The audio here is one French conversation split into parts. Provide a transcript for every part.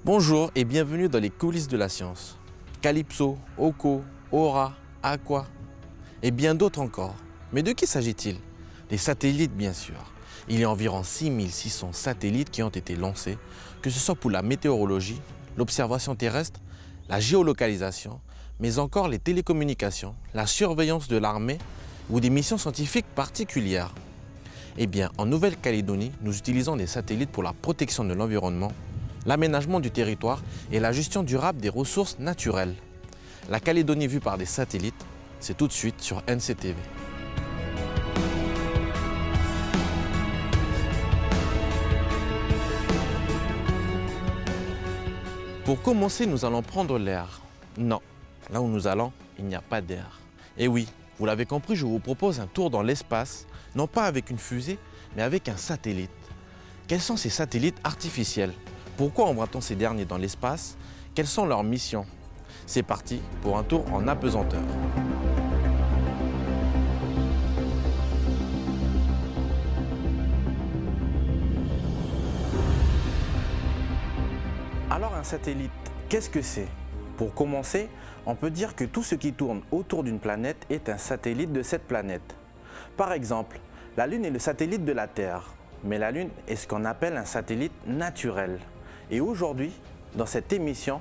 Bonjour et bienvenue dans les coulisses de la science. Calypso, Oko, Aura, Aqua et bien d'autres encore. Mais de qui s'agit-il? Des satellites bien sûr. Il y a environ 6600 satellites qui ont été lancés, que ce soit pour la météorologie, l'observation terrestre, la géolocalisation, mais encore les télécommunications, la surveillance de l'armée ou des missions scientifiques particulières. Eh bien, en Nouvelle-Calédonie, nous utilisons des satellites pour la protection de l'environnement, l'aménagement du territoire et la gestion durable des ressources naturelles. La Calédonie vue par des satellites, c'est tout de suite sur NCTV. Pour commencer, nous allons prendre l'air. Non, là où nous allons, il n'y a pas d'air. Et oui, vous l'avez compris, je vous propose un tour dans l'espace, non pas avec une fusée, mais avec un satellite. Quels sont ces satellites artificiels? Pourquoi envoie-t-on ces derniers dans l'espace? Quelles sont leurs missions? C'est parti pour un tour en apesanteur. Alors un satellite, qu'est-ce que c'est? Pour commencer, on peut dire que tout ce qui tourne autour d'une planète est un satellite de cette planète. Par exemple, la Lune est le satellite de la Terre, mais la Lune est ce qu'on appelle un satellite naturel. Et aujourd'hui, dans cette émission,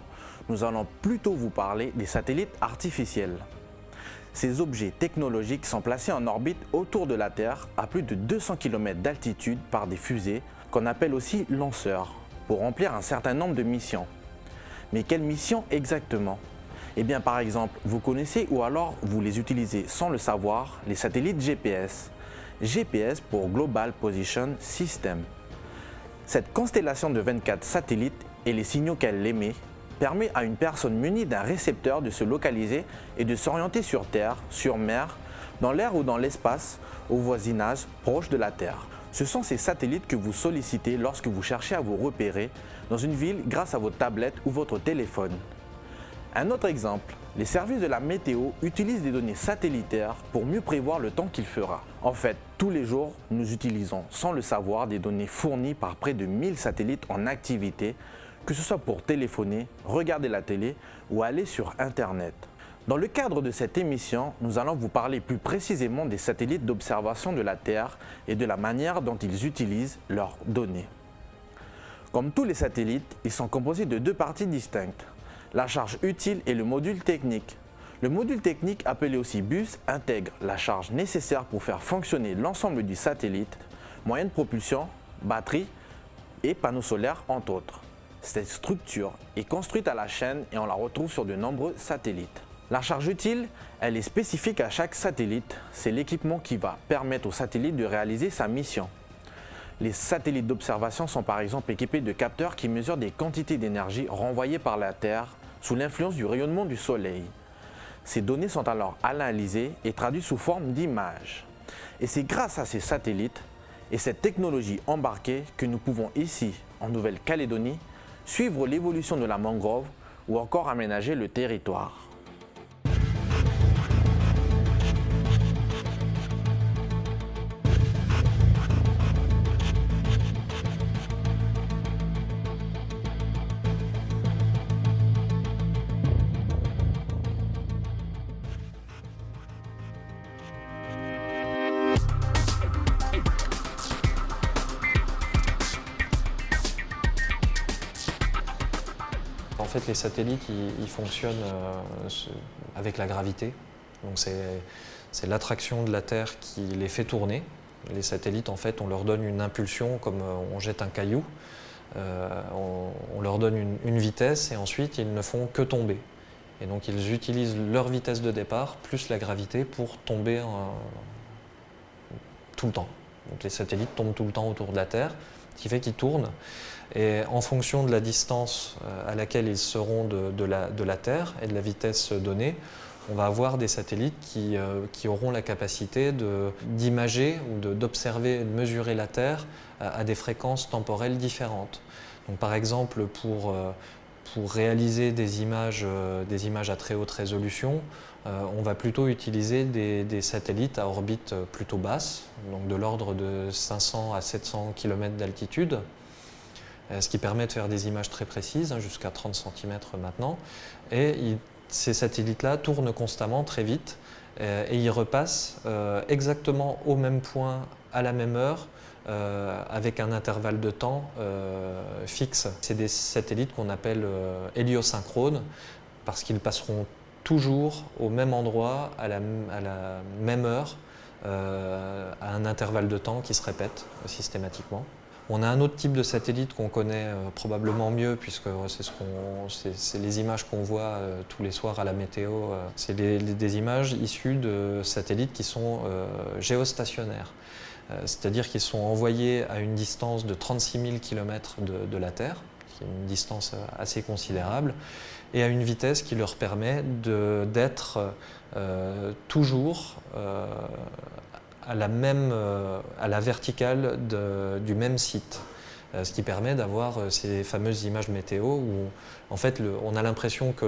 nous allons plutôt vous parler des satellites artificiels. Ces objets technologiques sont placés en orbite autour de la Terre à plus de 200 km d'altitude par des fusées qu'on appelle aussi lanceurs, pour remplir un certain nombre de missions. Mais quelles missions exactement? Eh bien par exemple, vous connaissez ou alors vous les utilisez sans le savoir, les satellites GPS. GPS pour Global Position System. Cette constellation de 24 satellites et les signaux qu'elle émet permet à une personne munie d'un récepteur de se localiser et de s'orienter sur Terre, sur mer, dans l'air ou dans l'espace, au voisinage proche de la Terre. Ce sont ces satellites que vous sollicitez lorsque vous cherchez à vous repérer dans une ville grâce à votre tablette ou votre téléphone. Un autre exemple, les services de la météo utilisent des données satellitaires pour mieux prévoir le temps qu'il fera. En fait, tous les jours, nous utilisons sans le savoir des données fournies par près de 1000 satellites en activité, que ce soit pour téléphoner, regarder la télé ou aller sur Internet. Dans le cadre de cette émission, nous allons vous parler plus précisément des satellites d'observation de la Terre et de la manière dont ils utilisent leurs données. Comme tous les satellites, ils sont composés de deux parties distinctes. La charge utile et le module technique. Le module technique, appelé aussi bus, intègre la charge nécessaire pour faire fonctionner l'ensemble du satellite, moyen de propulsion, batterie et panneaux solaires entre autres. Cette structure est construite à la chaîne et on la retrouve sur de nombreux satellites. La charge utile, elle est spécifique à chaque satellite. C'est l'équipement qui va permettre au satellite de réaliser sa mission. Les satellites d'observation sont par exemple équipés de capteurs qui mesurent des quantités d'énergie renvoyées par la Terre sous l'influence du rayonnement du Soleil. Ces données sont alors analysées et traduites sous forme d'images. Et c'est grâce à ces satellites et cette technologie embarquée que nous pouvons ici, en Nouvelle-Calédonie, suivre l'évolution de la mangrove ou encore aménager le territoire. En fait, les satellites, ils fonctionnent avec la gravité. Donc c'est l'attraction de la Terre qui les fait tourner. Les satellites, en fait, on leur donne une impulsion comme on jette un caillou. On leur donne une vitesse et ensuite, ils ne font que tomber. Et donc, ils utilisent leur vitesse de départ plus la gravité pour tomber tout le temps. Donc, les satellites tombent tout le temps autour de la Terre, ce qui fait qu'ils tournent. Et en fonction de la distance à laquelle ils seront de la Terre et de la vitesse donnée, on va avoir des satellites qui auront la capacité d'imager ou d'observer, de mesurer la Terre à des fréquences temporelles différentes. Donc, par exemple, pour réaliser des images à très haute résolution, on va plutôt utiliser des satellites à orbite plutôt basse, donc de l'ordre de 500 à 700 km d'altitude. ce qui permet de faire des images très précises, jusqu'à 30 cm maintenant. Et ces satellites-là tournent constamment, très vite, et ils repassent exactement au même point, à la même heure, avec un intervalle de temps fixe. C'est des satellites qu'on appelle héliosynchrones, parce qu'ils passeront toujours au même endroit, à la même heure, à un intervalle de temps qui se répète systématiquement. On a un autre type de satellite qu'on connaît probablement mieux, puisque c'est les images qu'on voit tous les soirs à la météo. C'est des images issues de satellites qui sont géostationnaires. C'est-à-dire qu'ils sont envoyés à une distance de 36 000 km de la Terre, qui est une distance assez considérable, et à une vitesse qui leur permet d'être toujours à la verticale du même site. Ce qui permet d'avoir ces fameuses images météo où en fait, on a l'impression que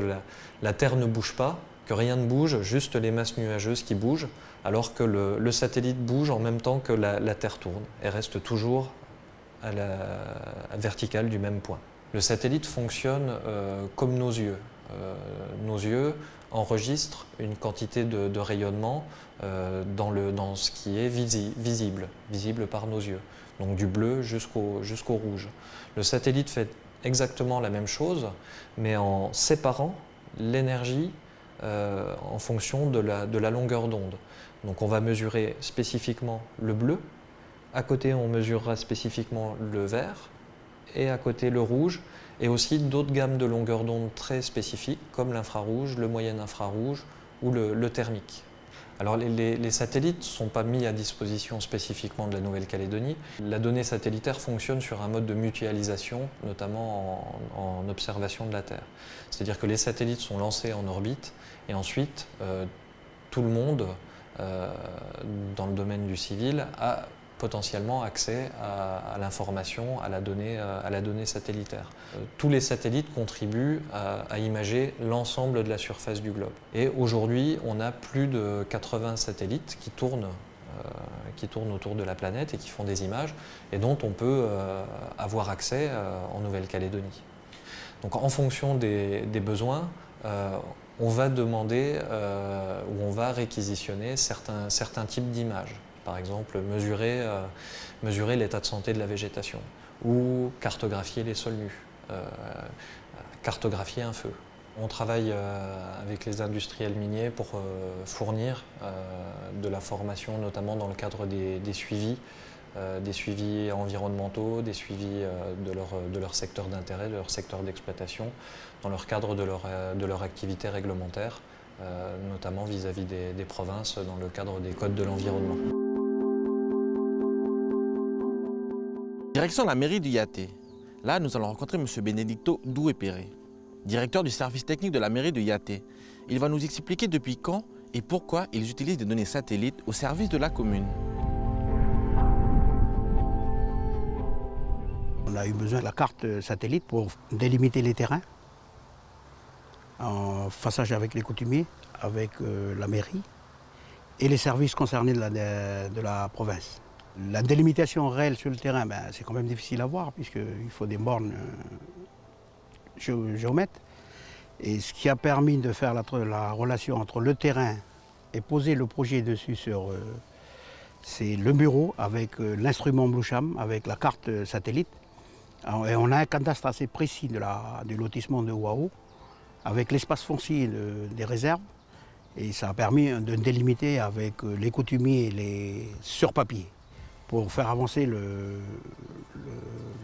la Terre ne bouge pas, que rien ne bouge, juste les masses nuageuses qui bougent, alors que le satellite bouge en même temps que la Terre tourne et reste toujours à la verticale du même point. Le satellite fonctionne comme nos yeux. Nos yeux enregistrent une quantité de rayonnement dans ce qui est visible par nos yeux, donc du bleu jusqu'au rouge. Le satellite fait exactement la même chose, mais en séparant l'énergie en fonction de la longueur d'onde. Donc on va mesurer spécifiquement le bleu, à côté on mesurera spécifiquement le vert, et à côté le rouge, et aussi d'autres gammes de longueur d'onde très spécifiques, comme l'infrarouge, le moyen infrarouge ou le thermique. Alors les satellites ne sont pas mis à disposition spécifiquement de la Nouvelle-Calédonie. La donnée satellitaire fonctionne sur un mode de mutualisation, notamment en observation de la Terre. C'est-à-dire que les satellites sont lancés en orbite, et ensuite tout le monde, dans le domaine du civil, a potentiellement accès à l'information, à la donnée satellitaire. Tous les satellites contribuent à imager l'ensemble de la surface du globe. Et aujourd'hui, on a plus de 80 satellites qui tournent autour de la planète et qui font des images, et dont on peut avoir accès en Nouvelle-Calédonie. Donc en fonction des besoins, on va demander ou on va réquisitionner certains types d'images. Par exemple, mesurer l'état de santé de la végétation, ou cartographier les sols nus, cartographier un feu. On travaille avec les industriels miniers pour fournir de la formation, notamment dans le cadre des suivis environnementaux, des suivis de leur secteur d'intérêt, de leur secteur d'exploitation, dans leur cadre de leur activité réglementaire, notamment vis-à-vis des provinces dans le cadre des codes de l'environnement. Direction la mairie du Yaté. Là, nous allons rencontrer M. Benedicto Doué-Perret, directeur du service technique de la mairie de Yaté. Il va nous expliquer depuis quand et pourquoi ils utilisent des données satellites au service de la commune. On a eu besoin de la carte satellite pour délimiter les terrains en façage avec les coutumiers, avec la mairie et les services concernés de la province. La délimitation réelle sur le terrain, c'est quand même difficile à voir puisqu'il faut des bornes géomètres. Et ce qui a permis de faire la relation entre le terrain et poser le projet dessus c'est le bureau avec l'instrument Bluecham, avec la carte satellite. Et on a un cadastre assez précis du lotissement de Wao, avec l'espace foncier des réserves. Et ça a permis de délimiter avec les coutumiers sur papier, pour faire avancer le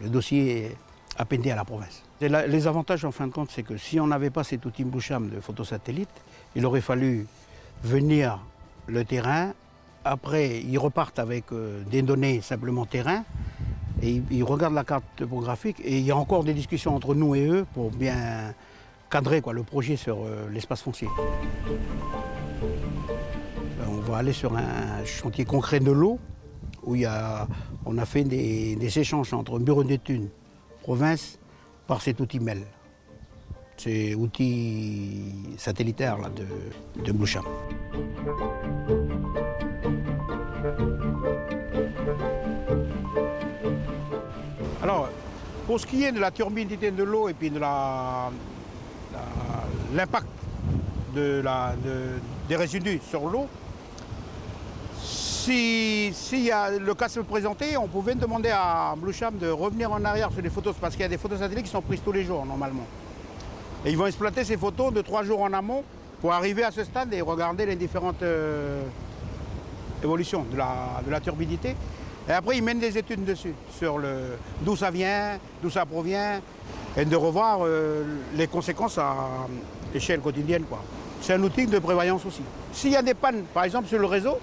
dossier appendé à la province. Et les avantages, en fin de compte, c'est que si on n'avait pas cet outil Bluecham de photosatellite, il aurait fallu venir le terrain. Après, ils repartent avec des données simplement terrain, et ils regardent la carte topographique, et il y a encore des discussions entre nous et eux pour bien cadrer le projet sur l'espace foncier. On va aller sur un chantier concret de l'eau, où on a fait des échanges entre bureau d'études, province, par cet outil MEL. C'est outil satellitaire de Bluecham. Alors, Pour ce qui est de la turbidité de l'eau et puis de l'impact des résidus sur l'eau, si le cas se présentait, on pouvait demander à Bluecham de revenir en arrière sur les photos, parce qu'il y a des photos satellites qui sont prises tous les jours normalement. Et ils vont exploiter ces photos de 3 jours en amont pour arriver à ce stade et regarder les différentes évolutions de la turbidité. Et après, ils mènent des études dessus, sur d'où ça vient, d'où ça provient, et de revoir les conséquences à échelle quotidienne, quoi. C'est un outil de prévoyance aussi. S'il y a des pannes, par exemple, sur le réseau,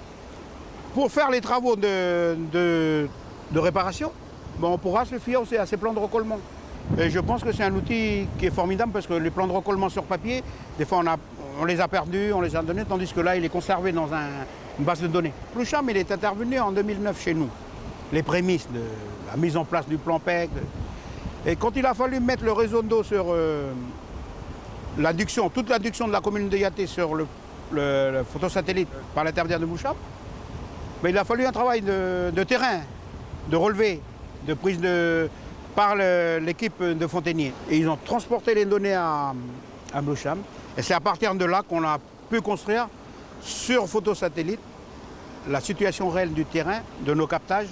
pour faire les travaux de réparation, on pourra se fier aussi à ces plans de recollement. Et je pense que c'est un outil qui est formidable parce que les plans de recollement sur papier, des fois on les a perdus, on les a donnés, tandis que là, il est conservé dans une base de données. Bluecham, il est intervenu en 2009 chez nous. Les prémices de la mise en place du plan PEC. Et quand il a fallu mettre le réseau d'eau sur l'adduction, toute l'adduction de la commune de Yaté sur le photosatellite par l'intermédiaire de Bluecham, il a fallu un travail de terrain, de relevé, de prise par l'équipe de Fontainier. Et ils ont transporté les données à Bluecham. Et c'est à partir de là qu'on a pu construire sur photosatellite la situation réelle du terrain, de nos captages,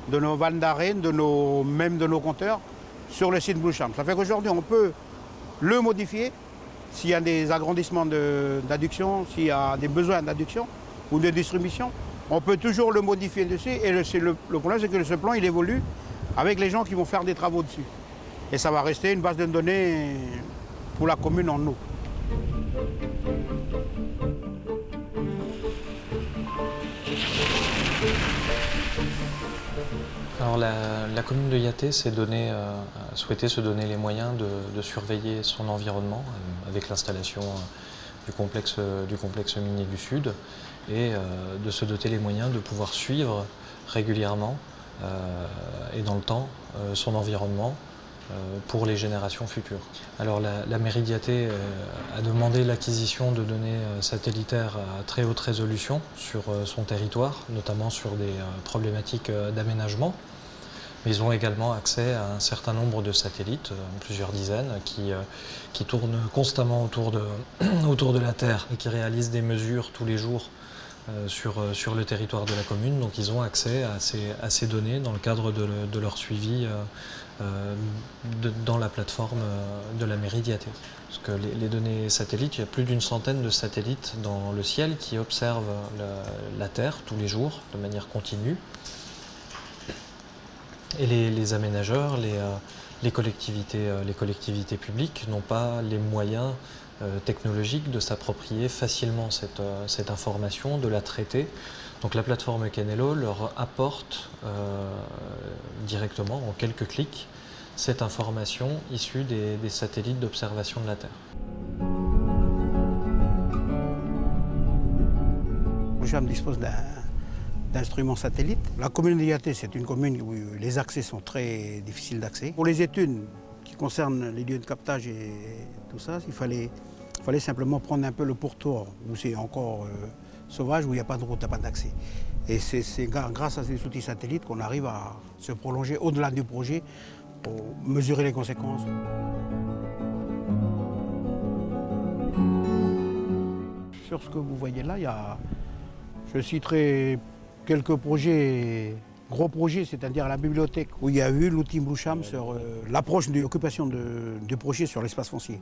de nos vannes d'arrêt, même de nos compteurs, sur le site Bluecham. Ça fait qu'aujourd'hui, on peut le modifier s'il y a des agrandissements d'adduction, s'il y a des besoins d'adduction ou de distribution. On peut toujours le modifier dessus. Et le problème, c'est que ce plan, il évolue avec les gens qui vont faire des travaux dessus. Et ça va rester une base de données pour la commune en eau. Alors la commune de Yaté a souhaité se donner les moyens de surveiller son environnement avec l'installation du complexe minier du Sud et de se doter les moyens de pouvoir suivre régulièrement et dans le temps son environnement pour les générations futures. Alors la mairie de Yaté a demandé l'acquisition de données satellitaires à très haute résolution sur son territoire, notamment sur des problématiques d'aménagement. Mais ils ont également accès à un certain nombre de satellites, plusieurs dizaines, qui tournent constamment autour de la Terre et qui réalisent des mesures tous les jours sur le territoire de la commune. Donc ils ont accès à ces données dans le cadre de leur suivi dans la plateforme de la mairie d'Yaté. Parce que les données satellites, il y a plus d'une centaine de satellites dans le ciel qui observent la Terre tous les jours de manière continue. Et les aménageurs, les collectivités publiques n'ont pas les moyens technologiques de s'approprier facilement cette information, de la traiter. Donc la plateforme Kenelo leur apporte directement, en quelques clics, cette information issue des satellites d'observation de la Terre. Bluecham dispose d'instruments satellites. La commune de Yaté, c'est une commune où les accès sont très difficiles d'accès. Pour les études qui concernent les lieux de captage et tout ça, il fallait simplement prendre un peu le pourtour où c'est encore sauvage, où il n'y a pas de route, il n'y a pas d'accès. Et c'est grâce à ces outils satellites qu'on arrive à se prolonger au-delà du projet pour mesurer les conséquences. Sur ce que vous voyez là, je citerai quelques projets, gros projets, c'est-à-dire la bibliothèque, où il y a eu l'outil Bluecham sur l'approche de l'occupation du projet sur l'espace foncier.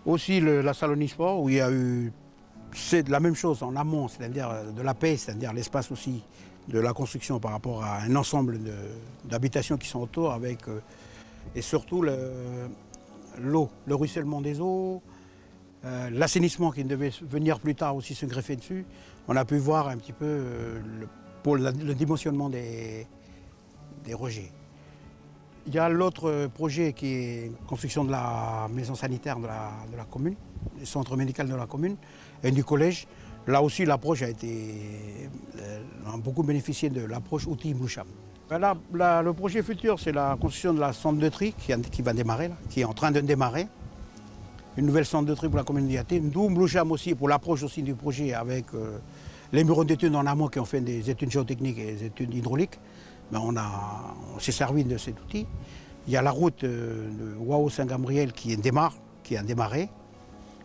Aussi la salle omnisport, où il y a eu, c'est la même chose en amont, c'est-à-dire de la paix, c'est-à-dire l'espace aussi de la construction par rapport à un ensemble d'habitations qui sont autour, avec, et surtout l'eau, le ruissellement des eaux, l'assainissement qui devait venir plus tard aussi se greffer dessus. On a pu voir un petit peu le dimensionnement des rejets. Il y a l'autre projet qui est la construction de la maison sanitaire de la commune, le centre médical de la commune et du collège. Là aussi, l'approche a beaucoup bénéficié de l'approche outil Bluecham. Là, le projet futur, c'est la construction de la centre de tri qui va démarrer, là, qui est en train de démarrer. Une nouvelle centre de tri pour la commune de Yaté, d'où Bluecham aussi, pour l'approche aussi du projet avec les bureaux d'études en amont qui ont fait des études géotechniques et des études hydrauliques. On s'est servi de cet outil. Il y a la route de Wao-Saint-Gabriel qui a démarré,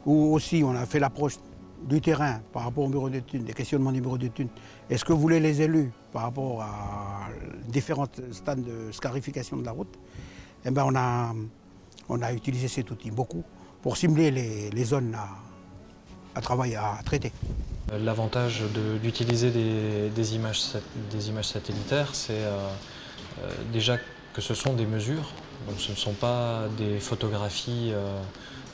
où aussi on a fait l'approche du terrain par rapport au bureau d'études, des questionnements du bureau d'études. Est-ce que voulaient les élus par rapport à différents stades de scarification de la route? Eh bien, on a utilisé cet outil beaucoup pour cibler les zones à travailler, à traiter. L'avantage d'utiliser des images satellitaires, c'est déjà que ce sont des mesures, donc ce ne sont pas des photographies,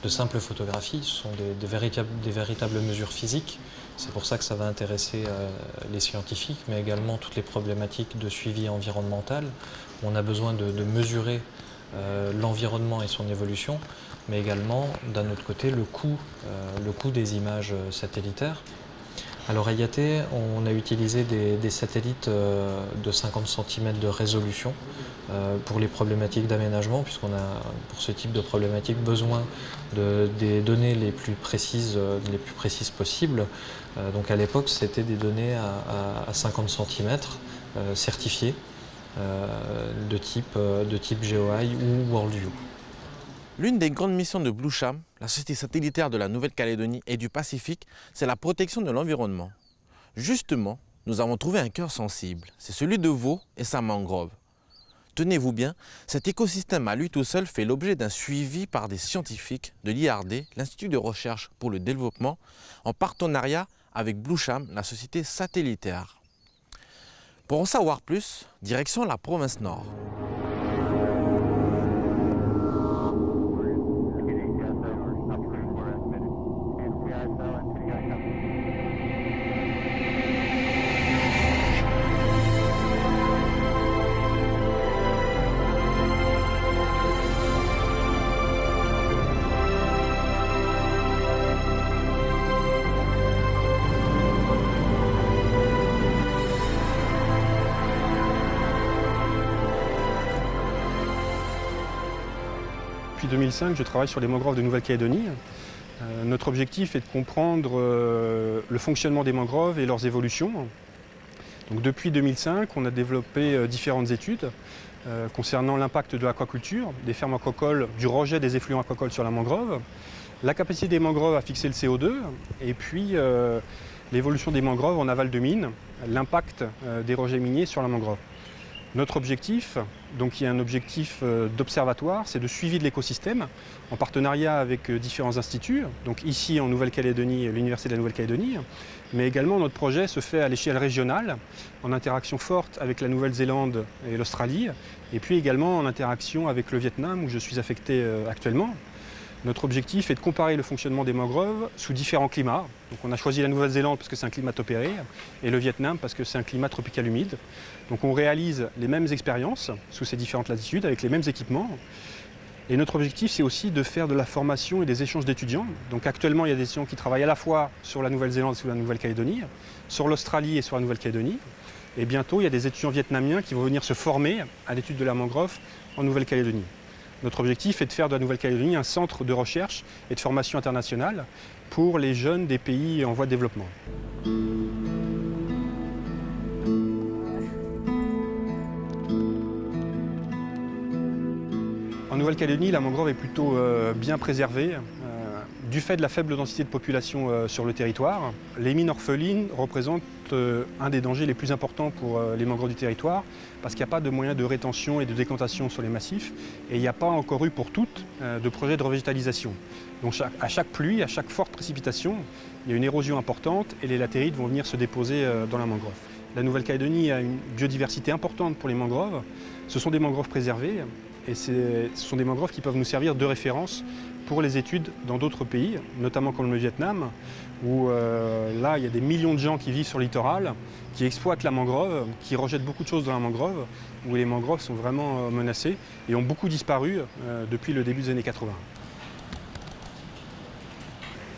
de simples photographies, ce sont des véritables mesures physiques. C'est pour ça que ça va intéresser les scientifiques, mais également toutes les problématiques de suivi environnemental. On a besoin de mesurer l'environnement et son évolution, mais également, d'un autre côté, le coût des images satellitaires. Alors à Yaté, on a utilisé des satellites de 50 cm de résolution pour les problématiques d'aménagement, puisqu'on a pour ce type de problématique besoin des données les plus précises possibles. Donc à l'époque, c'était des données à 50 cm certifiées de type GeoEye ou WorldView. L'une des grandes missions de Bluesham, la société satellitaire de la Nouvelle-Calédonie et du Pacifique, c'est la protection de l'environnement. Justement, nous avons trouvé un cœur sensible, c'est celui de Vaux et sa mangrove. Tenez-vous bien, cet écosystème à lui tout seul fait l'objet d'un suivi par des scientifiques de l'IRD, l'Institut de recherche pour le développement, en partenariat avec Bluesham, la société satellitaire. Pour en savoir plus, direction la province Nord. Depuis 2005, je travaille sur les mangroves de Nouvelle-Calédonie. Notre objectif est de comprendre le fonctionnement des mangroves et leurs évolutions. Donc, depuis 2005, on a développé différentes études concernant l'impact de l'aquaculture, des fermes aquacoles, du rejet des effluents aquacoles sur la mangrove, la capacité des mangroves à fixer le CO2 et puis l'évolution des mangroves en aval de mines, l'impact des rejets miniers sur la mangrove. Notre objectif, donc il y a un objectif d'observatoire, c'est de suivi de l'écosystème en partenariat avec différents instituts, donc ici en Nouvelle-Calédonie, l'Université de la Nouvelle-Calédonie, mais également notre projet se fait à l'échelle régionale, en interaction forte avec la Nouvelle-Zélande et l'Australie, et puis également en interaction avec le Vietnam où je suis affecté actuellement. Notre objectif est de comparer le fonctionnement des mangroves sous différents climats. Donc on a choisi la Nouvelle-Zélande parce que c'est un climat tempéré et le Vietnam parce que c'est un climat tropical humide. Donc on réalise les mêmes expériences sous ces différentes latitudes avec les mêmes équipements. Et notre objectif, c'est aussi de faire de la formation et des échanges d'étudiants. Donc actuellement, il y a des étudiants qui travaillent à la fois sur la Nouvelle-Zélande et sur la Nouvelle-Calédonie, sur l'Australie et sur la Nouvelle-Calédonie. Et bientôt, il y a des étudiants vietnamiens qui vont venir se former à l'étude de la mangrove en Nouvelle-Calédonie. Notre objectif est de faire de la Nouvelle-Calédonie un centre de recherche et de formation internationale pour les jeunes des pays en voie de développement. En Nouvelle-Calédonie, la mangrove est plutôt bien préservée. Du fait de la faible densité de population sur le territoire, les mines orphelines représentent un des dangers les plus importants pour les mangroves du territoire parce qu'il n'y a pas de moyens de rétention et de décantation sur les massifs et il n'y a pas encore eu pour toutes de projet de revégétalisation. Donc à chaque pluie, à chaque forte précipitation, il y a une érosion importante et les latérites vont venir se déposer dans la mangrove. La Nouvelle-Calédonie a une biodiversité importante pour les mangroves. Ce sont des mangroves préservées et ce sont des mangroves qui peuvent nous servir de référence pour les études dans d'autres pays, notamment comme le Vietnam, où là, il y a des millions de gens qui vivent sur le littoral, qui exploitent la mangrove, qui rejettent beaucoup de choses dans la mangrove, où les mangroves sont vraiment menacées et ont beaucoup disparu depuis le début des années 80.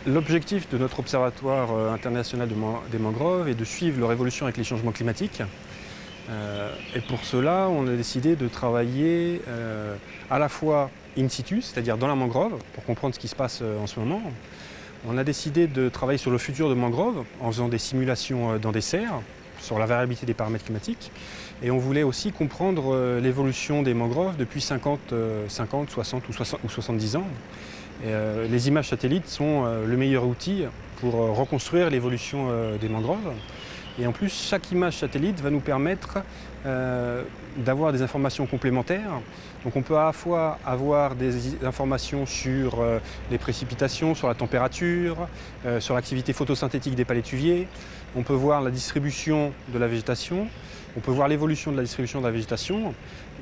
L'objectif de notre observatoire international des mangroves est de suivre leur évolution avec les changements climatiques. Et pour cela, on a décidé de travailler à la fois in situ, c'est-à-dire dans la mangrove, pour comprendre ce qui se passe en ce moment. On a décidé de travailler sur le futur de mangrove en faisant des simulations dans des serres, sur la variabilité des paramètres climatiques. Et on voulait aussi comprendre l'évolution des mangroves depuis 50, 60 ou 70 ans. Et, les images satellites sont le meilleur outil pour reconstruire l'évolution des mangroves. Et en plus, chaque image satellite va nous permettre d'avoir des informations complémentaires. Donc on peut à la fois avoir des informations sur les précipitations, sur la température, sur l'activité photosynthétique des palétuviers. On peut voir la distribution de la végétation. On peut voir l'évolution de la distribution de la végétation.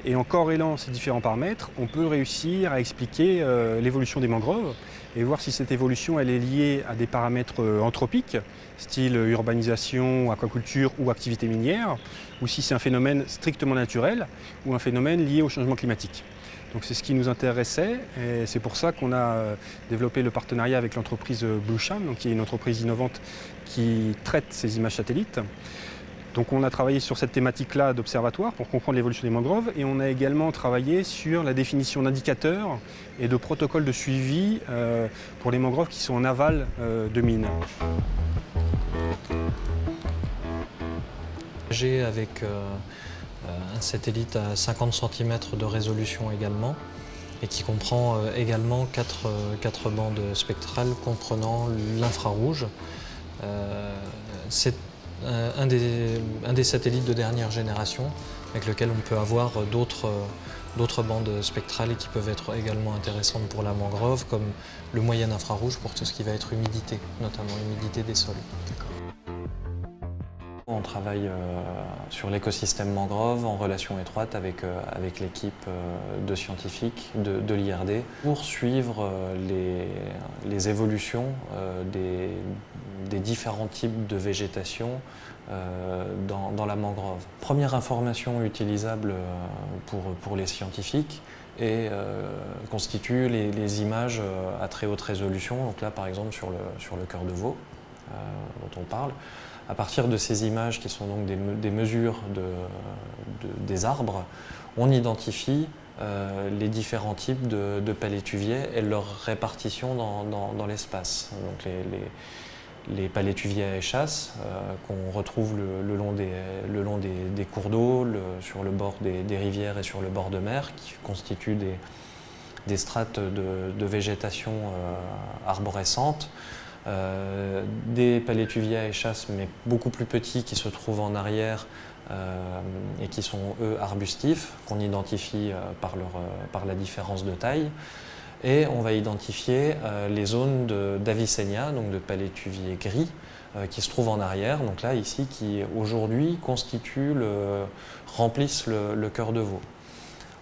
Et en corrélant ces différents paramètres, on peut réussir à expliquer l'évolution des mangroves et voir si cette évolution elle est liée à des paramètres anthropiques, style urbanisation, aquaculture ou activité minière, ou si c'est un phénomène strictement naturel ou un phénomène lié au changement climatique. Donc c'est ce qui nous intéressait et c'est pour ça qu'on a développé le partenariat avec l'entreprise Bluesham, donc qui est une entreprise innovante qui traite ces images satellites. Donc on a travaillé sur cette thématique-là d'observatoire pour comprendre l'évolution des mangroves et on a également travaillé sur la définition d'indicateurs et de protocoles de suivi pour les mangroves qui sont en aval de mines. J'ai avec un satellite à 50 cm de résolution également et qui comprend également 4 bandes spectrales comprenant l'infrarouge. C'est un des satellites de dernière génération avec lequel on peut avoir d'autres bandes spectrales et qui peuvent être également intéressantes pour la mangrove, comme le moyen infrarouge pour tout ce qui va être humidité, notamment l'humidité des sols. On travaille sur l'écosystème mangrove en relation étroite avec l'équipe de scientifiques de l'IRD pour suivre les évolutions des différents types de végétation dans la mangrove. Première information utilisable pour les scientifiques et constitue les images à très haute résolution. Donc là, par exemple, sur le cœur de veau dont on parle. À partir de ces images qui sont donc des mesures des arbres, on identifie les différents types de palétuviers et leur répartition dans l'espace. Donc les palétuviers à échasse qu'on retrouve le long des cours d'eau, sur le bord des rivières et sur le bord de mer, qui constituent des strates de végétation arborescente. Des palétuviers à échasse, mais beaucoup plus petits, qui se trouvent en arrière et qui sont, eux, arbustifs, qu'on identifie par la différence de taille. Et on va identifier les zones d'Avicennia, donc de palétuviers gris, qui se trouvent en arrière, donc là, ici, qui aujourd'hui remplissent le cœur de veau.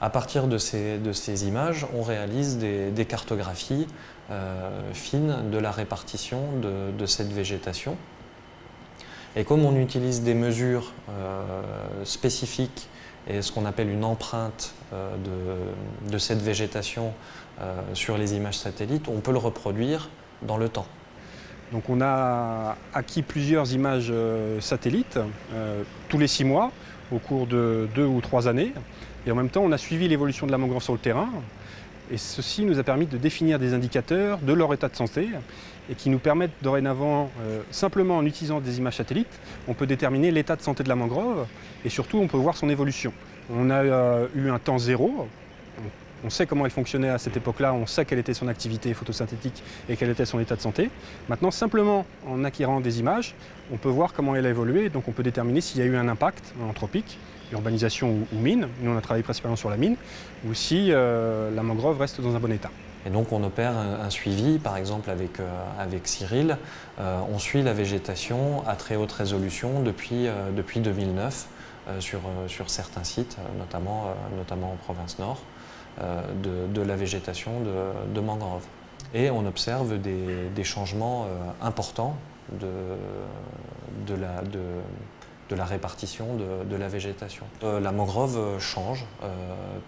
À partir de ces images, on réalise des cartographies fines de la répartition de cette végétation. Et comme on utilise des mesures spécifiques et ce qu'on appelle une empreinte de cette végétation sur les images satellites, on peut le reproduire dans le temps. Donc on a acquis plusieurs images satellites tous les 6 mois au cours de 2 ou 3 années. Et en même temps, on a suivi l'évolution de la mangrove sur le terrain. Et ceci nous a permis de définir des indicateurs de leur état de santé et qui nous permettent dorénavant, simplement en utilisant des images satellites, on peut déterminer l'état de santé de la mangrove et surtout on peut voir son évolution. On a eu un temps zéro, on sait comment elle fonctionnait à cette époque-là, on sait quelle était son activité photosynthétique et quel était son état de santé. Maintenant, simplement en acquérant des images, on peut voir comment elle a évolué, donc on peut déterminer s'il y a eu un impact anthropique, urbanisation ou mine, nous on a travaillé principalement sur la mine, ou si la mangrove reste dans un bon état. Et donc on opère un suivi, par exemple avec Cyril, on suit la végétation à très haute résolution depuis 2009 sur certains sites, notamment en province nord, de la végétation de mangrove. Et on observe des changements importants de la répartition de la végétation. La mangrove change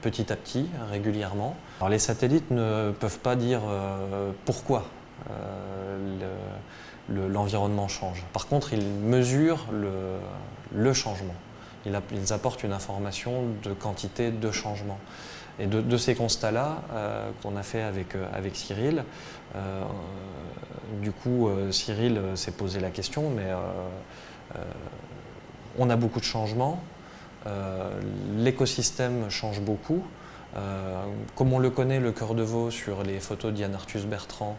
petit à petit, régulièrement. Alors, les satellites ne peuvent pas dire pourquoi l'environnement change. Par contre, ils mesurent le changement. Ils apportent une information de quantité de changement. Et de ces constats-là qu'on a fait avec Cyril, du coup, Cyril s'est posé la question, mais on a beaucoup de changements, l'écosystème change beaucoup. Comme on le connaît, le cœur de veau, sur les photos d'Ian Arthus Bertrand,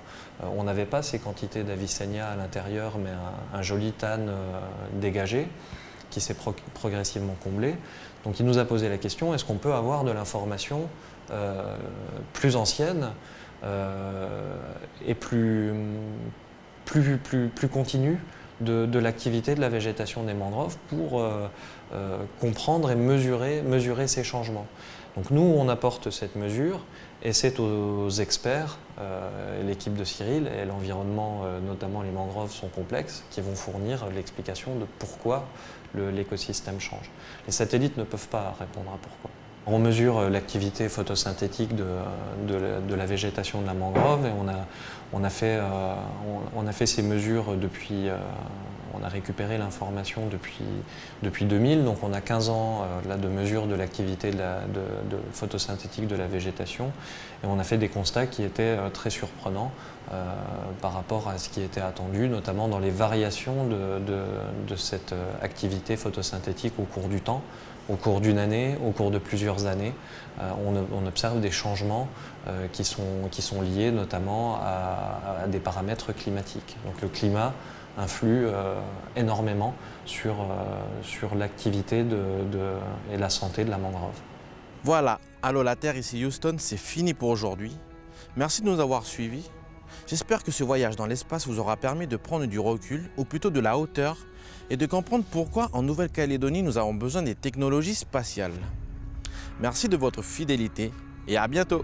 on n'avait pas ces quantités d'Avicennia à l'intérieur, mais un joli tan dégagé qui s'est progressivement comblé. Donc il nous a posé la question, est-ce qu'on peut avoir de l'information plus ancienne et plus continue de l'activité de la végétation des mangroves pour comprendre et mesurer ces changements. Donc nous, on apporte cette mesure et c'est aux experts, l'équipe de Cyril et l'environnement, notamment les mangroves, sont complexes, qui vont fournir l'explication de pourquoi l'écosystème change. Les satellites ne peuvent pas répondre à pourquoi. On mesure l'activité photosynthétique de la végétation de la mangrove et on a fait ces mesures depuis, on a récupéré l'information depuis 2000, donc on a 15 ans là, de mesure de l'activité de photosynthétique de la végétation et on a fait des constats qui étaient très surprenants par rapport à ce qui était attendu, notamment dans les variations de cette activité photosynthétique au cours du temps. Au cours d'une année, au cours de plusieurs années, on observe des changements qui sont liés notamment à des paramètres climatiques. Donc le climat influe énormément sur l'activité et la santé de la mangrove. Voilà, Allô la Terre, ici Houston, c'est fini pour aujourd'hui. Merci de nous avoir suivis. J'espère que ce voyage dans l'espace vous aura permis de prendre du recul, ou plutôt de la hauteur, et de comprendre pourquoi en Nouvelle-Calédonie nous avons besoin des technologies spatiales. Merci de votre fidélité et à bientôt.